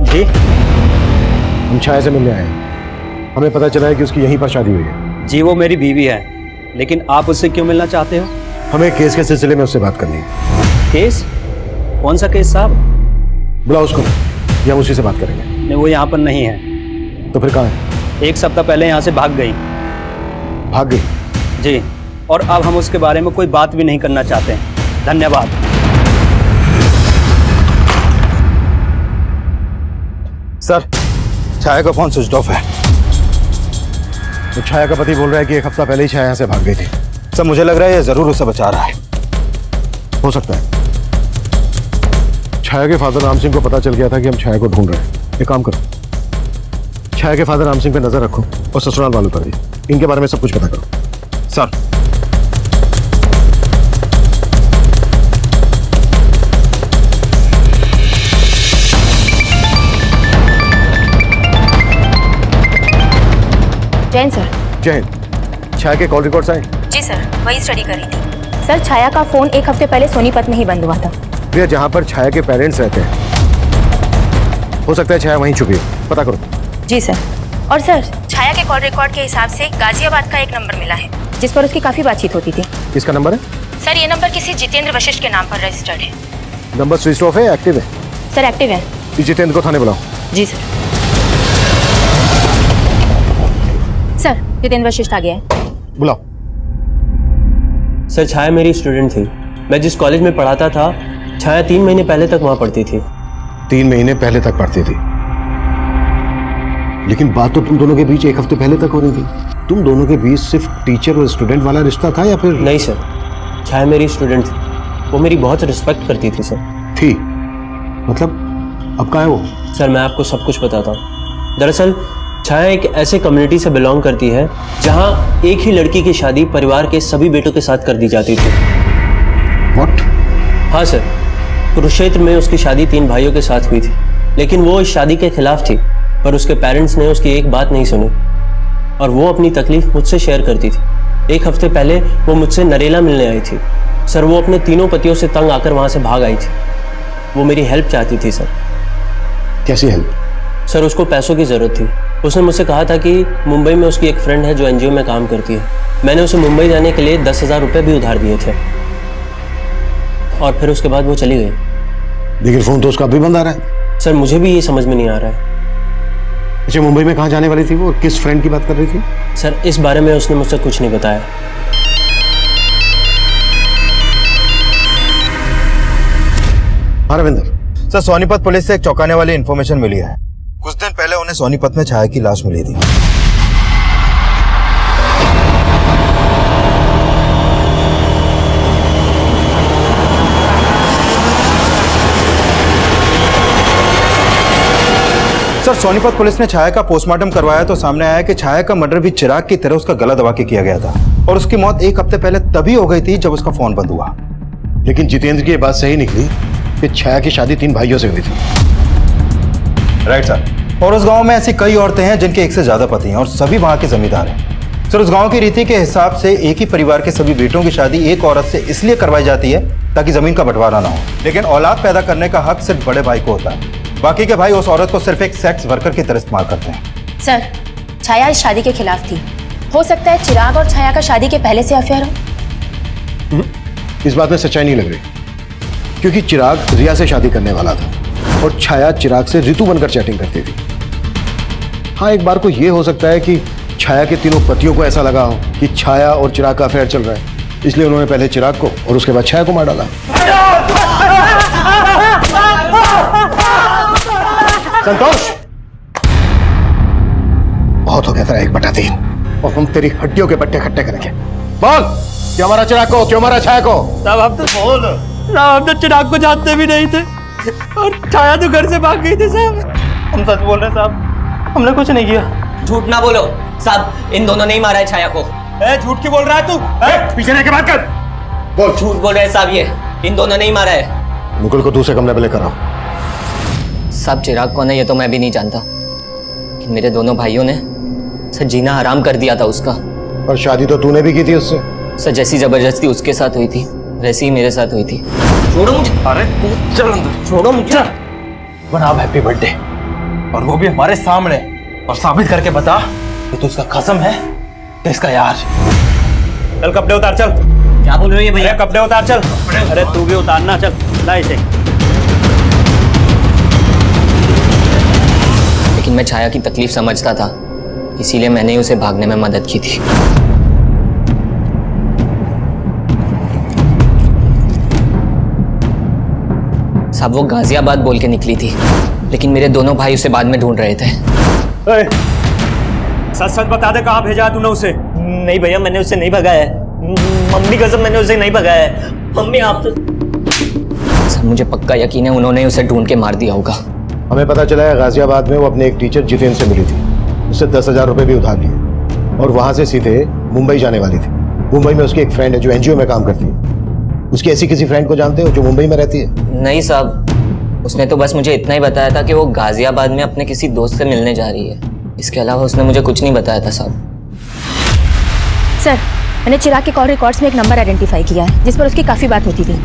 जी, हम छाया से मिलने आए हैं। हमें पता चला है कि उसकी यहीं पर शादी हुई है। जी वो मेरी बीवी है, लेकिन आप उससे क्यों मिलना चाहते हो? हमें केस के सिलसिले में उससे बात करनी है। केस? कौन सा केस साहब? बुलाओ उसको, या हम उसी से बात करेंगे। नहीं वो यहाँ पर नहीं है। तो फिर कहाँ है? 1 सप्ताह पहले यहाँ से भाग गई। भाग गई? जी, और अब हम उसके बारे में कोई बात भी नहीं करना चाहते हैं। धन्यवाद। सर छाया का फोन स्विच ऑफ है। तो छाया का पति बोल रहा है कि 1 हफ्ता पहले ही छाया यहाँ से भाग गई थी। सर मुझे लग रहा है ये जरूर उसे बचा रहा है। हो सकता है छाया के फादर राम सिंह को पता चल गया था कि हम छाया को ढूंढ रहे हैं। एक काम करो, छाया के फादर राम सिंह पे नजर रखो और ससुराल वालों पर भी। इनके बारे में सब कुछ पता करो। सर जय हिंद सर। जय हिंद। छाया के कॉल रिकॉर्ड्स आए? जी सर, वही स्टडी कर रही थी। सर छाया का फोन 1 हफ्ते पहले सोनीपत में ही बंद हुआ था। भैया जहाँ पर छाया के पेरेंट्स रहते हैं, हो सकता है छाया वहीं छुपी है, पता करो। जी सर। और सर छाया के कॉल रिकॉर्ड के हिसाब से गाजियाबाद का एक नंबर मिला है जिस पर उसकी काफी बातचीत होती थी। किसका नंबर है? सर ये नंबर किसी जितेंद्र वशिष्ठ के नाम पर रजिस्टर्ड है। नंबर स्विच ऑफ है, एक्टिव है? सर एक्टिव है। जितेंद्र को थाने बुलाओ। जी सर। सर जितेंद्र वशिष्ठ आ गया है। बुलाओ। सर छाया मेरी स्टूडेंट थी। मैं जिस कॉलेज में पढ़ाता था, छाया 3 महीने पहले तक वहां पढ़ती थी। 3 महीने पहले तक पढ़ती थी? लेकिन बात तो तुम दोनों के बीच एक हफ्ते पहले तक हो रही थी। तुम दोनों के बीच सिर्फ टीचर और स्टूडेंट वाला रिश्ता था या फिर? नहीं सर, छाया मेरी स्टूडेंट थी, वो मेरी बहुत रिस्पेक्ट करती थी सर। थी मतलब अब कहाँ है वो? सर मैं आपको सब कुछ बताता हूँ। दरअसल छाया एक ऐसे कम्युनिटी से बिलोंग करती है जहाँ एक ही लड़की की शादी परिवार के सभी बेटों के साथ कर दी जाती थी। What? हाँ सर, कुरुक्षेत्र में उसकी शादी 3 भाइयों के साथ हुई थी, लेकिन वो इस शादी के खिलाफ थी, पर उसके पेरेंट्स ने उसकी एक बात नहीं सुनी और वो अपनी तकलीफ मुझसे शेयर करती थी। 1 हफ्ते पहले वो मुझसे नरेला मिलने आई थी। सर वो अपने तीनों पतियों से तंग आकर वहाँ से भाग आई थी। वो मेरी हेल्प चाहती थी सर। कैसी हेल्प? सर उसको पैसों की ज़रूरत थी। उसने मुझसे कहा था कि मुंबई में उसकी एक फ्रेंड है जो एनजीओ में काम करती है। मैंने उसे मुंबई जाने के लिए 10,000 रुपये भी उधार दिए थे और फिर उसके बाद वो चली गई। लेकिन फोन तो उसका अभी बंद आ रहा है। सर मुझे भी ये समझ में नहीं आ रहा है। अच्छा, मुंबई में कहाँ जाने वाली थी वो? किस फ्रेंड की बात कर रही थी? सर इस बारे में उसने मुझसे कुछ नहीं बताया। हाँ रविंदर। सर सोनीपत पुलिस से एक चौंकाने वाली इन्फॉर्मेशन मिली है। कुछ दिन पहले उन्हें सोनीपत में छाया की लाश मिली थी। सर सोनीपत पुलिस ने छाया का पोस्टमार्टम करवाया तो सामने आया कि छाया का मर्डर भी चिराग की तरह उसका गला दबा के किया गया था और उसकी मौत 1 हफ्ते पहले तभी हो गई थी जब उसका फोन बंद हुआ। लेकिन जितेंद्र की ये बात सही निकली कि छाया की शादी 3 भाइयों से हुई थी। Right sir. और उस गांव में ऐसी कई औरतें हैं जिनके एक से ज्यादा पति हैं और सभी वहां के जमींदार हैं। सर उस गांव की रीति के हिसाब से एक ही परिवार के सभी बेटों की शादी एक औरत से इसलिए करवाई जाती है ताकि जमीन का बंटवारा ना हो, लेकिन औलाद पैदा करने का हक सिर्फ बड़े भाई को होता है। बाकी के भाई उस औरत को सिर्फ एक सेक्स वर्कर की तरह इस्तेमाल करते हैं। सर छाया इस शादी के खिलाफ थी। हो सकता है चिराग और छाया का शादी के पहले से अफेयर हो। इस बात में सच्चाई नहीं लग रही, क्योंकि चिराग रिया से शादी करने वाला था और छाया चिराग से ऋतु बनकर चैटिंग करती थी। हाँ, एक बार को यह हो सकता है कि छाया के तीनों पतियों को ऐसा लगा हो कि छाया और चिराग का अफेयर चल रहा है, इसलिए उन्होंने पहले चिराग को और उसके बाद छाया को मार डाला। संतोष, बहुत हो गया तेरा 1/3 और हम तेरी हड्डियों के पट्टे इकट्ठे करेंगे। बोल, क्यों मारा चिराग को, क्यों मारा छाया को? साहब हम तो हम तो चिराग को जानते भी नहीं थे और छाया तो घर से भाग गई थी साहब। हम सच बोल रहे हैं साहब, हमने कुछ नहीं किया। झूठ ना बोलो साहब, इन दोनों ने ही मारा है छाया को। झूठ क्यों बोल रहा है तू? पीछे रह के बात कर। बोल। झूठ बोल रहे हैं साहब, ये इन दोनों ने ही मारा है। मुकुल को दूसरे कमरे में लेकर आओ। साहब चिराग कौन है ये तो मैं भी नहीं जानता, कि मेरे दोनों भाइयों ने सर जीना हराम कर दिया था उसका। और शादी तो तूने भी की थी उससे। सर जैसी जबरदस्ती उसके साथ हुई थी वैसी ही मेरे साथ हुई थी। छोड़ो मुझे। अरे तू चल अंदर, छोड़ो मुझे। बना हैप्पी बर्थडे, और वो भी हमारे सामने, और साबित करके बता कि तू उसका कसम है कि इसका यार। चल कपड़े उतार चल। क्या बोल रही है भैया? कपड़े उतार चल। अरे तू भी उतारना, चल ला इसे। लेकिन मैं छाया की तकलीफ समझता था, इसीलिए मैंने ही उसे भागने में मदद की थी। साहब वो गाजियाबाद बोल के निकली थी, लेकिन मेरे दोनों भाई उसे बाद में ढूंढ रहे थे। सच सच बता दे, कहाँ भेजा तूने उसे? नहीं भैया, मैंने उसे नहीं भगाया है। मम्मी कसम, मैंने उसे नहीं भगाया है। मम्मी आप तो सर मुझे पक्का यकीन है उन्होंने उसे ढूंढ के मार दिया होगा। हमें पता चला है गाजियाबाद में वो अपने एक टीचर जितेंद्र से मिली थी, उससे 10,000 रुपये भी उधार लिए और वहां से सीधे मुंबई जाने वाली थी। मुंबई में उसकी एक फ्रेंड है जो एनजीओ में काम करती है। उसकी ऐसी किसी फ्रेंड को जानते हो जो मुंबई में रहती है? नहीं साहब, उसने तो बस मुझे इतना ही बताया था कि वो गाजियाबाद में अपने किसी दोस्त से मिलने जा रही है। इसके अलावा उसने मुझे कुछ नहीं बताया था साहब। सर मैंने चिराग के कॉल रिकॉर्ड्स में एक नंबर आइडेंटिफाई किया है जिस पर उसकी काफ़ी बात होती थी।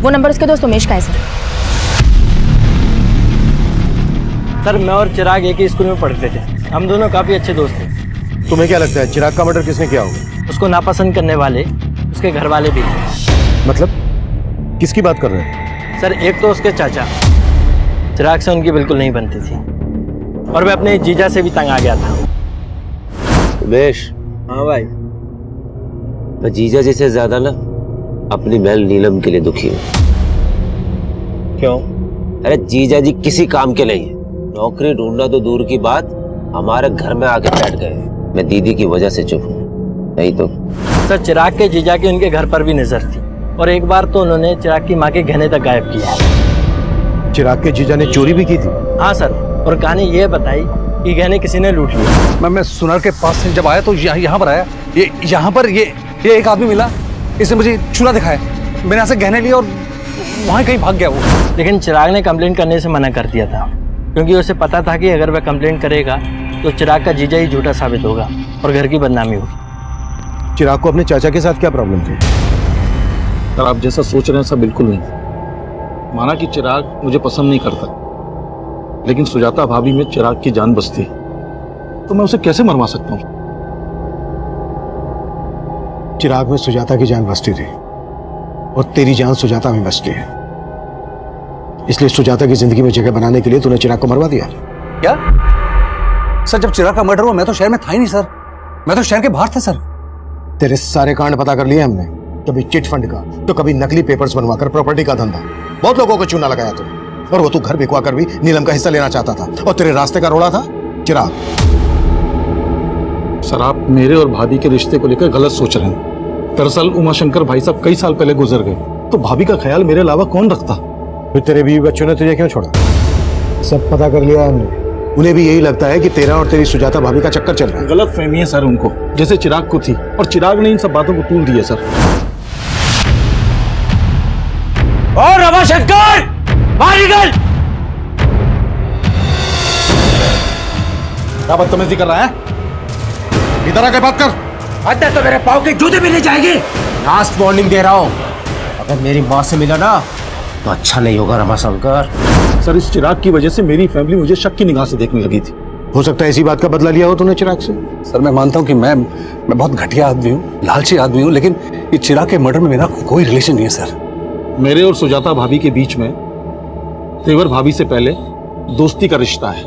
वो नंबर उसके दोस्त उमेश का है सर। सर मैं और चिराग एक ही स्कूल में पढ़ते थे, हम दोनों काफ़ी अच्छे दोस्त थे। तुम्हें क्या लगता है चिराग का मर्डर किसने किया होगा? उसको नापसंद करने वाले उसके घर वाले भी थे। मतलब किसकी बात कर रहे हैं? सर एक तो उसके चाचा, चिराग से उनकी बिल्कुल नहीं बनती थी, और मैं अपने जीजा से भी तंग आ गया था। उमेश। हाँ भाई। मैं जीजा जी से ज्यादा ना अपनी बहन नीलम के लिए दुखी हूँ। क्यों? अरे जीजा जी किसी काम के नहीं है, नौकरी ढूंढना तो दूर की बात, हमारे घर में आके बैठ गए। मैं दीदी की वजह से चुप हूँ, नहीं तो। सर चिराग के जीजा की उनके घर पर भी नजर थी और एक बार तो उन्होंने चिराग की माँ के गहने तक गायब किया। चिराग के जीजा ने चोरी भी की थी? हाँ सर, और कहानी ये बताई कि गहने किसी ने लूट लिए। मैं सुनार के पास से जब आया तो यहाँ पर आया, ये यहाँ पर ये एक आदमी मिला, इसने मुझे चूल्हा दिखाया, मैंने यहाँ से गहने लिए और वहाँ कहीं भाग गया वो। लेकिन चिराग ने कंप्लेंट करने से मना कर दिया था, क्योंकि उसे पता था कि अगर वह कंप्लेंट करेगा तो चिराग का जीजा ही झूठा साबित होगा और घर की बदनामी होगी। चिराग को अपने चाचा के साथ क्या प्रॉब्लम थी? सर आप जैसा सोच रहे हैं ऐसा बिल्कुल नहीं। माना कि चिराग मुझे पसंद नहीं करता, लेकिन सुजाता भाभी में चिराग की जान बसती, तो मैं उसे कैसे मरवा सकता हूँ? चिराग में सुजाता की जान बसती थी और तेरी जान सुजाता में बसती है, इसलिए सुजाता की जिंदगी में जगह बनाने के लिए तूने चिराग को मरवा दिया। क्या सर, जब चिराग का मर्डर हुआ मैं तो शहर में था ही नहीं सर, मैं तो शहर के बाहर था सर। तेरे सारे कांड पता कर लिए हमने, कभी चिट फंड का तो कभी नकली पेपर्स बनवाकर प्रॉपर्टी का धंधा, बहुत लोगों को चूना लगाया तूने, और वो तू घर बिकवा कर भी नीलम का हिस्सा लेना चाहता था, और तेरे रास्ते का रोड़ा था चिराग। सर आप मेरे और भाभी के रिश्ते को लेकर गलत सोच रहे हैं। दरअसल उमाशंकर भाई साहब कई साल पहले गुजर गए, तो भाभी का ख्याल मेरे अलावा कौन रखता? फिर तेरे बीवी बच्चों ने तुझे क्यों छोड़ा? सब पता कर लिया हमने, उन्हें भी यही लगता है कि तेरा और तेरी सुजाता भाभी का चक्कर चल रहा है। गलत फहमी है सर उनको, जैसे चिराग को थी, और चिराग ने इन सब बातों को तूल दिया सर। और रमाशंकर बाहर निकल! क्या बदतमीजी कर रहा है? इधर आके बात कर। अंदर तो मेरे पाँव के जूते भी नहीं जाएंगे। लास्ट वार्निंग दे रहा हूँ, अगर मेरी माँ से मिला ना तो अच्छा नहीं होगा रमाशंकर। सर इस चिराग की वजह से मेरी फैमिली मुझे शक की निगाह से देखने लगी थी। हो सकता है इसी बात का बदला लिया हो तूने चिराग से। सर मैं मानता हूँ कि मैं बहुत घटिया आदमी हूँ, लालची आदमी हूँ, लेकिन ये चिराग के मर्डर में मेरा कोई रिलेशन नहीं है सर। मेरे और सुजाता भाभी के बीच में तेवर भाभी से पहले दोस्ती का रिश्ता है।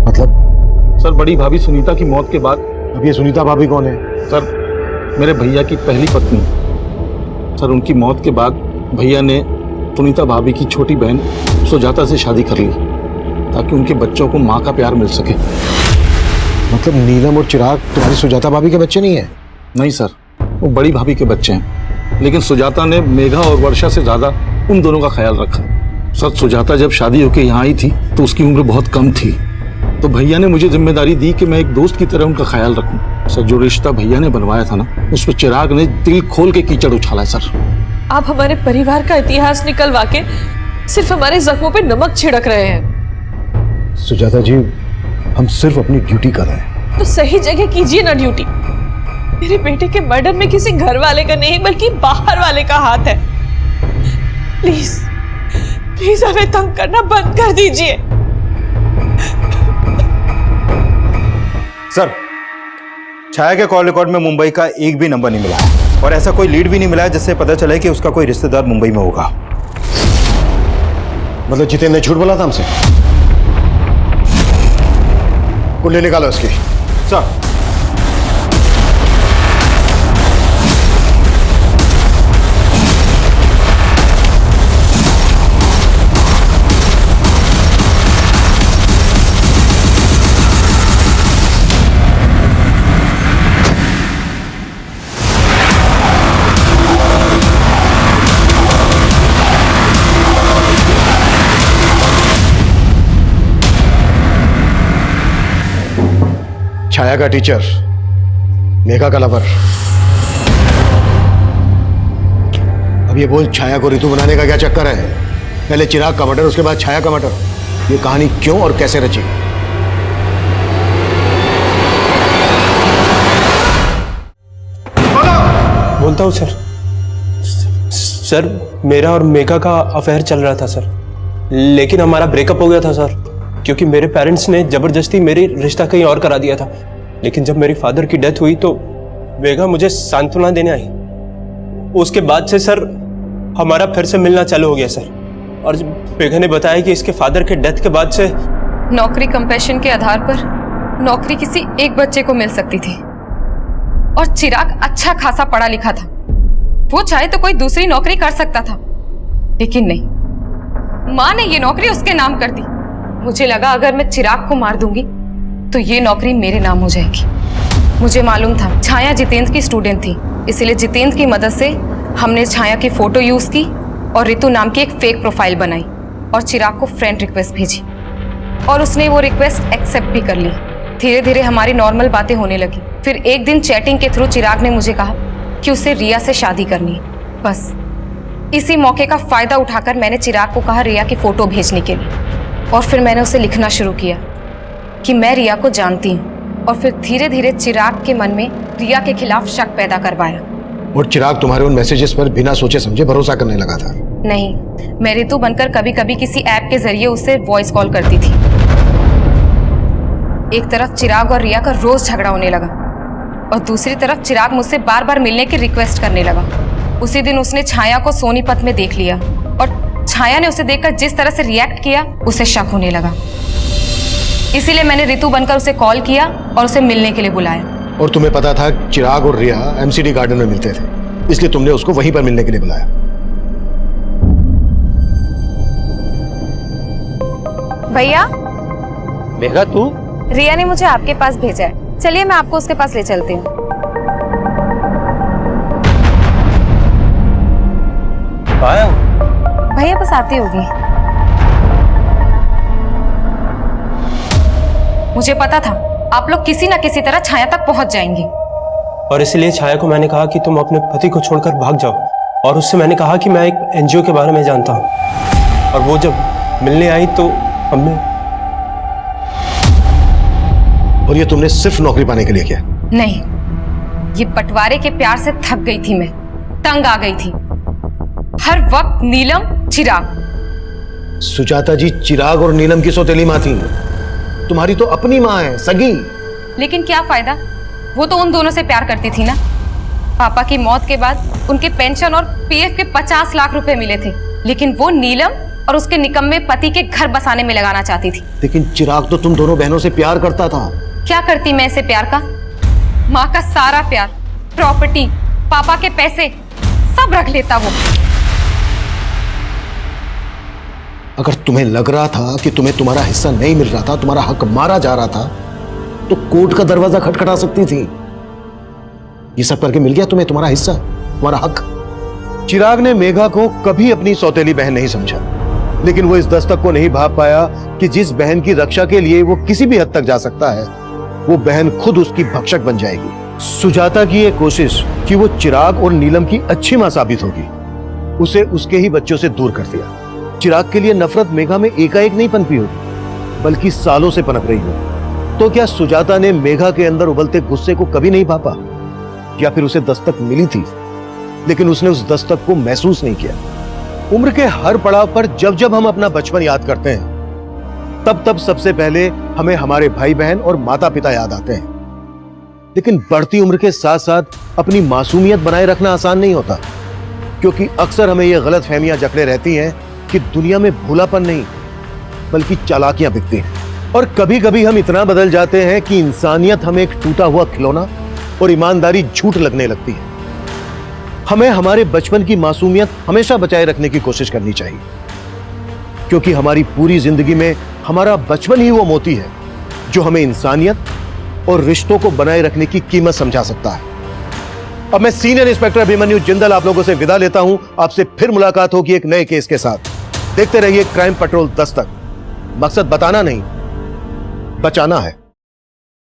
मतलब? सर बड़ी भाभी सुनीता की मौत के बाद। अब ये सुनीता भाभी कौन है? सर मेरे भैया की पहली पत्नी। सर उनकी मौत के बाद भैया ने सुनीता भाभी की छोटी बहन सुजाता से शादी कर ली, ताकि उनके बच्चों को माँ का प्यार मिल सके। मतलब नीलम और चिराग तुम्हारी सुजाता भाभी के बच्चे नहीं है? नहीं सर, वो बड़ी भाभी के बच्चे हैं, लेकिन सुजाता ने मेघा और वर्षा से ज्यादा उन दोनों का ख्याल रखा। सर सुजाता जब शादी होकर यहाँ आई थी तो उसकी उम्र बहुत कम थी, तो भैया ने मुझे जिम्मेदारी दी कि मैं एक दोस्त की तरह उनका ख्याल रखूं। सर जो रिश्ता भैया ने बनवाया था ना, उस पर चिराग ने दिल खोल के कीचड़ उछाला है। सर आप हमारे परिवार का इतिहास निकलवा के सिर्फ हमारे जख्मों पे नमक छिड़क रहे हैं। सुजाता जी, हम सिर्फ अपनी ड्यूटी कर रहे हैं। तो सही जगह कीजिए ना ड्यूटी। मेरे बेटे के मर्डर में किसी घर वाले का नहीं बल्कि बाहर वाले का हाथ है। प्लीज प्लीज हमें तंग करना बंद कर दीजिए। सर, छाया के कॉल रिकॉर्ड में मुंबई का एक भी नंबर नहीं मिला है, और ऐसा कोई लीड भी नहीं मिला है जिससे पता चले कि उसका कोई रिश्तेदार मुंबई में होगा। मतलब जितेंद्र ने झूठ बोला था हमसे? कुंडली निकालो उसकी। सर छाया का टीचर, मेघा का लवर। अब ये बोल, छाया को ऋतु बनाने का क्या चक्कर है? पहले चिराग का मर्डर, उसके बाद छाया का मर्डर। ये कहानी क्यों और कैसे रची? बोलता हूँ सर। सर मेरा और मेघा का अफेयर चल रहा था सर, लेकिन हमारा ब्रेकअप हो गया था सर, क्योंकि मेरे पेरेंट्स ने जबरदस्ती मेरी रिश्ता कहीं और करा दिया था। लेकिन जब मेरी फादर की डेथ हुई तो मेघा मुझे सांत्वना देने आई। उसके बाद से सर हमारा फिर से मिलना चालू हो गया सर, और मेघा ने बताया कि इसके फादर के डेथ के बाद से नौकरी कंपैशन के आधार पर नौकरी किसी एक बच्चे को मिल सकती थी, और चिराग अच्छा खासा पढ़ा लिखा था, वो चाहे तो कोई दूसरी नौकरी कर सकता था, लेकिन नहीं, माँ ने ये नौकरी उसके नाम कर दी। मुझे लगा अगर मैं चिराग को मार दूंगी तो ये नौकरी मेरे नाम हो जाएगी। मुझे मालूम था छाया जितेंद्र की स्टूडेंट थी, इसीलिए जितेंद्र की मदद से हमने छाया की फोटो यूज की और रितु नाम की एक फेक प्रोफाइल बनाई और चिराग को फ्रेंड रिक्वेस्ट भेजी और उसने वो रिक्वेस्ट एक्सेप्ट भी कर ली। धीरे धीरे हमारी नॉर्मल बातें होने लगी। फिर एक दिन चैटिंग के थ्रू चिराग ने मुझे कहा कि उसे रिया से शादी करनी है। बस इसी मौके का फायदा उठाकर मैंने चिराग को कहा रिया की फोटो भेजने के लिए और फिर मैंने उसे लिखना शुरू किया कि मैं रिया को जानती हूँ और फिर धीरे धीरे चिराग के मन में रिया के खिलाफ शक पैदा करवाया। और चिराग तुम्हारे उन मैसेजेस पर बिना सोचे समझे भरोसा करने लगा था? नहीं, मैं रितु बनकर कभी कभी किसी ऐप के जरिए उससे वॉइस कॉल करती थी। एक तरफ चिराग और रिया का रोज झगड़ा होने लगा और दूसरी तरफ चिराग मुझसे बार बार मिलने की रिक्वेस्ट करने लगा। उसी दिन उसने छाया को सोनीपत में देख लिया और छाया ने उसे देखकर जिस तरह से रिएक्ट किया उसे शक होने लगा। इसीलिए मैंने रितु बनकर उसे कॉल किया और उसे मिलने के लिए बुलाया। और तुम्हें पता था चिराग और रिया एमसीडी गार्डन में मिलते थे, इसलिए तुमने उसको वहीं पर मिलने के लिए बुलाया। भैया, मेघा तू? रिया ने मुझे आपके पास भेजा है, चलिए मैं आपको उसके पास ले चलती हूँ। भैया बस आती होगी। मुझे पता था आप लोग किसी ना किसी तरह छाया तक पहुंच जाएंगे और इसलिए छाया को मैंने कहा कि तुम अपने पति को छोड़कर भाग जाओ और उससे मैंने कहा कि मैं एक एनजीओ के बारे में जानता हूँ और वो जब मिलने आई तो हमने। और ये तुमने सिर्फ नौकरी पाने के लिए किया? नहीं, ये बंटवारे के प्यार से थक गई थी, मैं तंग आ गई थी। हर वक्त नीलम चिराग। सुजाता जी, चिराग और नीलम की सौतेली माँ थी, तुम्हारी तो अपनी माँ है, सगी। लेकिन क्या फायदा, वो तो उन दोनों से प्यार करती थी ना। पापा की मौत के बाद उनके पेंशन और पीएफ के 50 लाख रुपए मिले थे, लेकिन वो नीलम और उसके निकम्मे पति के घर बसाने में लगाना चाहती थी। लेकिन चिराग तो तुम दोनों बहनों से प्यार करता था। क्या करती मैं इसे प्यार का? माँ का सारा प्यार, प्रॉपर्टी, पापा के पैसे सब रख लेता वो। अगर तुम्हें लग रहा था कि तुम्हें तुम्हारा हिस्सा नहीं मिल रहा था, तुम्हारा हक मारा जा रहा था, तो कोर्ट का दरवाजा खटखटा सकती थी। ये सब करके मिल गया तुम्हें तुम्हारा हिस्सा, तुम्हारा हक। चिराग ने मेघा को कभी अपनी सौतेली बहन नहीं समझा, लेकिन वो इस दस्तक को नहीं भाप पाया कि जिस बहन की रक्षा के लिए वो किसी भी हद तक जा सकता है, वो बहन खुद उसकी भक्षक बन जाएगी। सुजाता की ये कोशिश कि वो चिराग और नीलम की अच्छी मां साबित होगी, उसे उसके ही बच्चों से दूर कर दिया। चिराग के लिए नफरत मेघा में एकाएक नहीं पनपी होगी, बल्कि सालों से पनप रही हो। तो क्या सुजाता ने मेघा के अंदर उबलते गुस्से को कभी नहीं भापा? या फिर उसे दस्तक मिली थी लेकिन उसने उस दस्तक को महसूस नहीं किया? उम्र के हर पड़ाव पर जब जब हम अपना बचपन याद करते हैं, तब तब सबसे पहले हमें हमारे भाई बहन और माता पिता याद आते हैं। लेकिन बढ़ती उम्र के साथ साथ अपनी मासूमियत बनाए रखना आसान नहीं होता, क्योंकि अक्सर हमें यह गलत फहमियां जकड़े रहती हैं कि दुनिया में भोलापन नहीं बल्कि चालाकियां बिकती हैं। और कभी कभी हम इतना बदल जाते हैं कि इंसानियत हमें एक टूटा हुआ खिलौना और ईमानदारी झूठ लगने लगती है। हमें हमारे बचपन की मासूमियत हमेशा बचाए रखने की कोशिश करनी चाहिए, क्योंकि हमारी पूरी जिंदगी में हमारा बचपन ही वो मोती है जो हमें इंसानियत और रिश्तों को बनाए रखने की कीमत समझा सकता है। अब मैं सीनियर इंस्पेक्टर अभिमन्यु जिंदल आप लोगों से विदा लेता हूं। आपसे फिर मुलाकात होगी एक नए केस के साथ। देखते रहिए क्राइम पेट्रोल दस्तक। मकसद बताना नहीं, बचाना है।